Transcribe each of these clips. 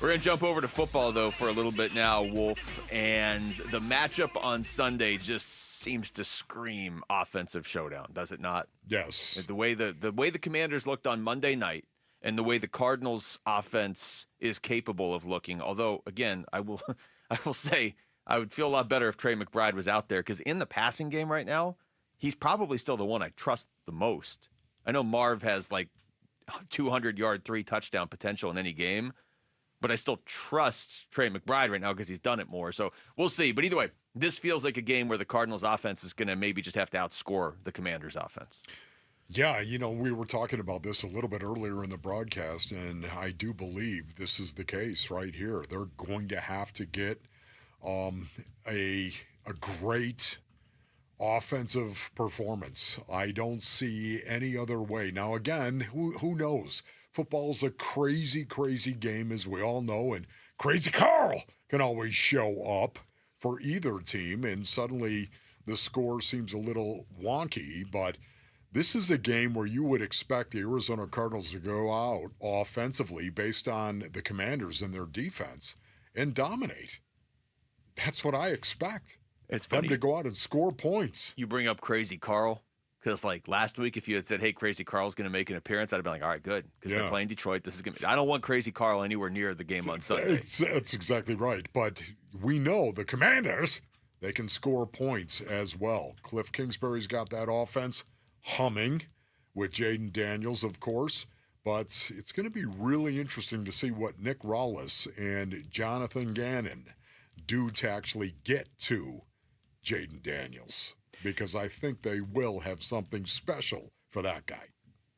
We're going to jump over to football, though, for a little bit now, Wolf. And the matchup on Sunday just seems to scream offensive showdown, does it not? Yes. The way the Commanders looked on Monday night and the way the Cardinals offense is capable of looking. Although, again, I will say I would feel a lot better if Trey McBride was out there, because in the passing game right now, he's probably still the one I trust the most. I know Marv has like 200-yard, 3-touchdown potential in any game, but I still trust Trey McBride right now because he's done it more. So we'll see. But either way, this feels like a game where the Cardinals offense is going to maybe just have to outscore the Commanders offense. Yeah, we were talking about this a little bit earlier in the broadcast, and I do believe this is the case right here. They're going to have to get a great offensive performance. I don't see any other way. Now, again, who knows? Football's a crazy, crazy game, as we all know, and Crazy Carl can always show up for either team, and suddenly the score seems a little wonky, but this is a game where you would expect the Arizona Cardinals to go out offensively based on the Commanders and their defense and dominate. That's what I expect. It's funny. Them to go out and score points. You bring up Crazy Carl, because like last week, if you had said, hey, Crazy Carl's going to make an appearance, I'd have been like, all right, good, because they're playing Detroit. This is gonna. I don't want Crazy Carl anywhere near the game on Sunday. That's exactly right. But we know the Commanders, they can score points as well. Kliff Kingsbury's got that offense humming with Jayden Daniels, of course. But it's going to be really interesting to see what Nick Rawlis and Jonathan Gannon do to actually get to Jayden Daniels, because I think they will have something special for that guy.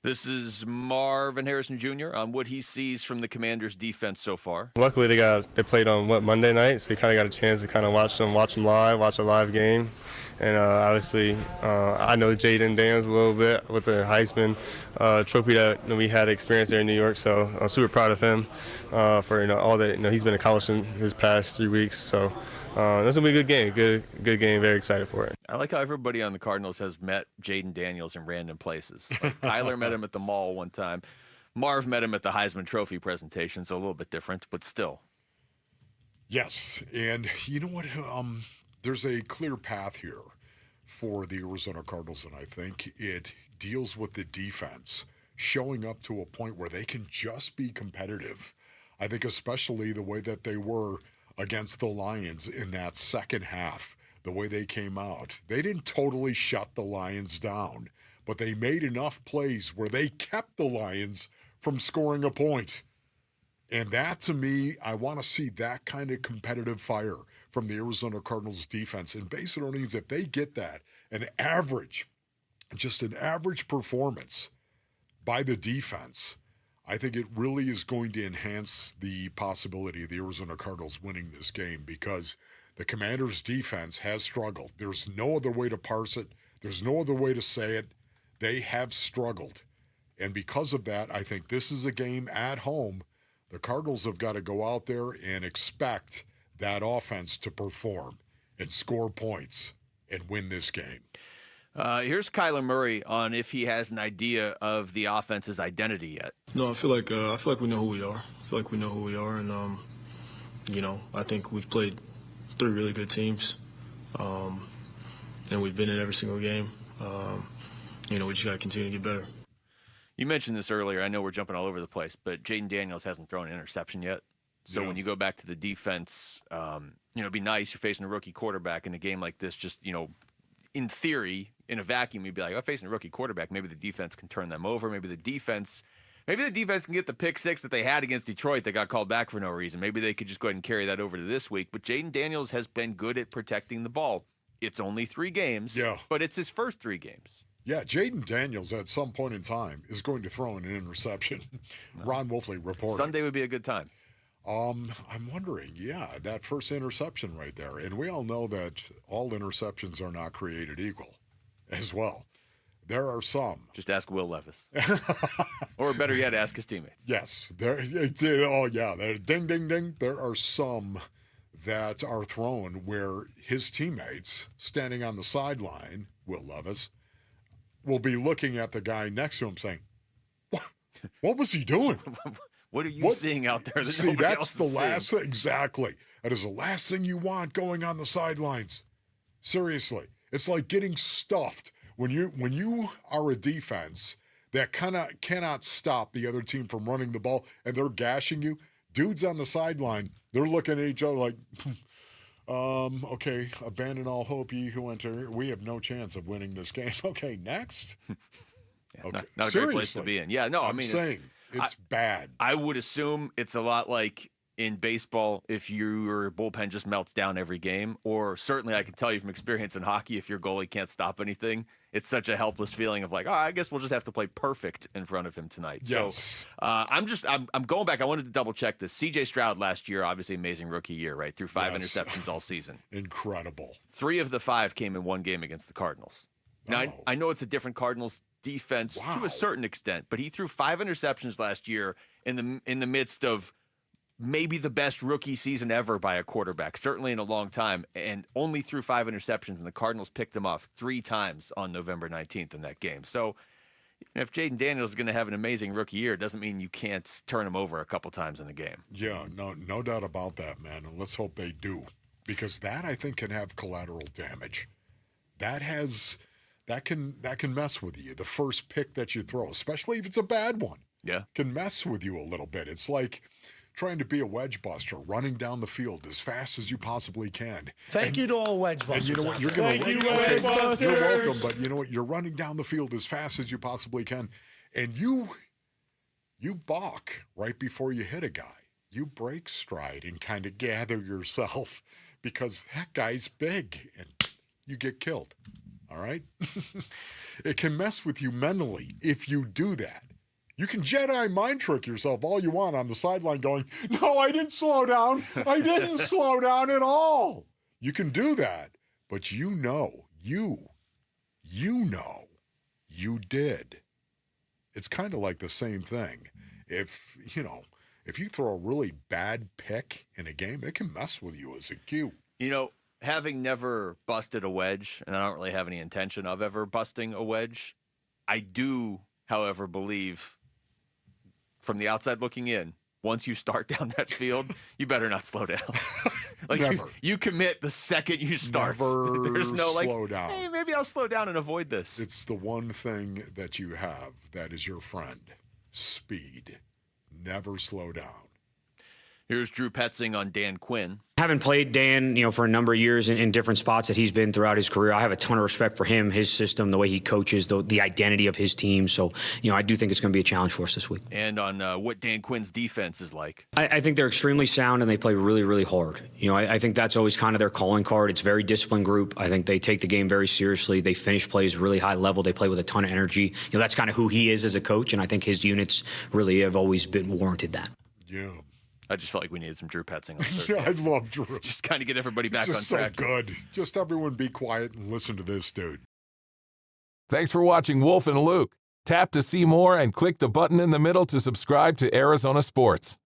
This is Marvin Harrison Jr. on what he sees from the Commanders' defense so far. Luckily, they played on Monday night, so you kind of got a chance to kind of watch them live, watch a live game. And obviously, I know Jayden Daniels a little bit with the Heisman trophy that we had experience there in New York. So I'm super proud of him for all that he's been accomplishing his past 3 weeks. So this will be a good game, good game. Very excited for it. I like how everybody on the Cardinals has met Jayden Daniels in random places. Like Tyler met him at the mall one time. Marv met him at the Heisman Trophy presentation, so a little bit different, but still. Yes, and you know what? There's a clear path here for the Arizona Cardinals, and I think it deals with the defense showing up to a point where they can just be competitive. I think especially the way that they were against the Lions in that second half, the way they came out. They didn't totally shut the Lions down, but they made enough plays where they kept the Lions from scoring a point. And that, to me, I want to see that kind of competitive fire from the Arizona Cardinals defense. And basically means if they get that, just an average performance by the defense, I think it really is going to enhance the possibility of the Arizona Cardinals winning this game, because the Commanders' defense has struggled. There's no other way to parse it. There's no other way to say it. They have struggled. And because of that, I think this is a game at home. The Cardinals have got to go out there and expect that offense to perform and score points and win this game. Here's Kyler Murray on if he has an idea of the offense's identity yet. No, I feel like we know who we are. I feel like we know who we are, and I think we've played 3 really good teams, and we've been in every single game. We just got to continue to get better. You mentioned this earlier. I know we're jumping all over the place, but Jayden Daniels hasn't thrown an interception yet. So when you go back to the defense, it'd be nice. You're facing a rookie quarterback in a game like this. Just, in theory, in a vacuum, you'd be like, I'm facing a rookie quarterback. Maybe the defense can turn them over. Maybe the defense can get the pick 6 that they had against Detroit that got called back for no reason. Maybe they could just go ahead and carry that over to this week. But Jayden Daniels has been good at protecting the ball. It's only 3 games, but it's his first 3 games. Yeah, Jayden Daniels at some point in time is going to throw in an interception. No. Ron Wolfley reported. Sunday would be a good time. I'm wondering, that first interception right there. And we all know that all interceptions are not created equal as well. There are some. Just ask Will Levis. Or better yet, ask his teammates. Yes. There, ding, ding, ding. There are some that are thrown where his teammates standing on the sideline, Will Levis, will be looking at the guy next to him saying, what was he doing? What are you seeing out there that See, nobody that's else the is last seeing? thing. Exactly. That is the last thing you want going on the sidelines. Seriously. It's like getting stuffed when you are a defense that cannot stop the other team from running the ball and they're gashing you. Dudes on the sideline, they're looking at each other like, okay, abandon all hope, ye who enter. We have no chance of winning this game. Okay, next. Yeah, Okay. not a great place to be in. Yeah, no, I'm saying it's bad. I would assume it's a lot like in baseball if your bullpen just melts down every game, or certainly I can tell you from experience in hockey, if your goalie can't stop anything, it's such a helpless feeling of like, I guess we'll just have to play perfect in front of him tonight. Yes. So I'm going back. I wanted to double check this. C.J. Stroud last year, obviously amazing rookie year, right? Threw 5 interceptions all season. Incredible. 3 of the 5 came in one game against the Cardinals. Now, Oh. I know it's a different Cardinals defense to a certain extent, but he threw 5 interceptions last year in the midst of maybe the best rookie season ever by a quarterback, certainly in a long time, and only threw 5 interceptions, and the Cardinals picked him off 3 times on November 19th in that game. So if Jayden Daniels is going to have an amazing rookie year, it doesn't mean you can't turn him over a couple times in the game. Yeah, no doubt about that, man. And let's hope they do, because that I think can have collateral damage. That can mess with you. The first pick that you throw, especially if it's a bad one, can mess with you a little bit. It's like trying to be a wedge buster, running down the field as fast as you possibly can. Thank you to all wedge busters. And you know what? You're going to you're welcome, but you know what? You're running down the field as fast as you possibly can, and you balk right before you hit a guy. You break stride and kind of gather yourself because that guy's big, and you get killed. All right? It can mess with you mentally if you do that. You can Jedi mind trick yourself all you want on the sideline going, no, I didn't slow down. I didn't slow down at all. You can do that, but you know you did. It's kind of like the same thing. If you throw a really bad pick in a game, it can mess with you as a Q. Having never busted a wedge, and I don't really have any intention of ever busting a wedge, I do, however, believe from the outside looking in, once you start down that field, you better not slow down. Like you commit the second you start. Never There's no slow down. Hey, maybe I'll slow down and avoid this. It's the one thing that you have that is your friend. Speed. Never slow down. Here's Drew Petzing on Dan Quinn. Having played Dan, for a number of years in different spots that he's been throughout his career, I have a ton of respect for him, his system, the way he coaches, the identity of his team. So, I do think it's going to be a challenge for us this week. And on what Dan Quinn's defense is like. I think they're extremely sound and they play really, really hard. I think that's always kind of their calling card. It's a very disciplined group. I think they take the game very seriously. They finish plays really high level. They play with a ton of energy. That's kind of who he is as a coach, and I think his units really have always been warranted that. Yeah. I just felt like we needed some Drew Petzing on Thursday. Yeah, I love Drew. Just kind of get everybody back on just track. So good. Just everyone be quiet and listen to this dude. Thanks for watching Wolf and Luke. Tap to see more and click the button in the middle to subscribe to Arizona Sports.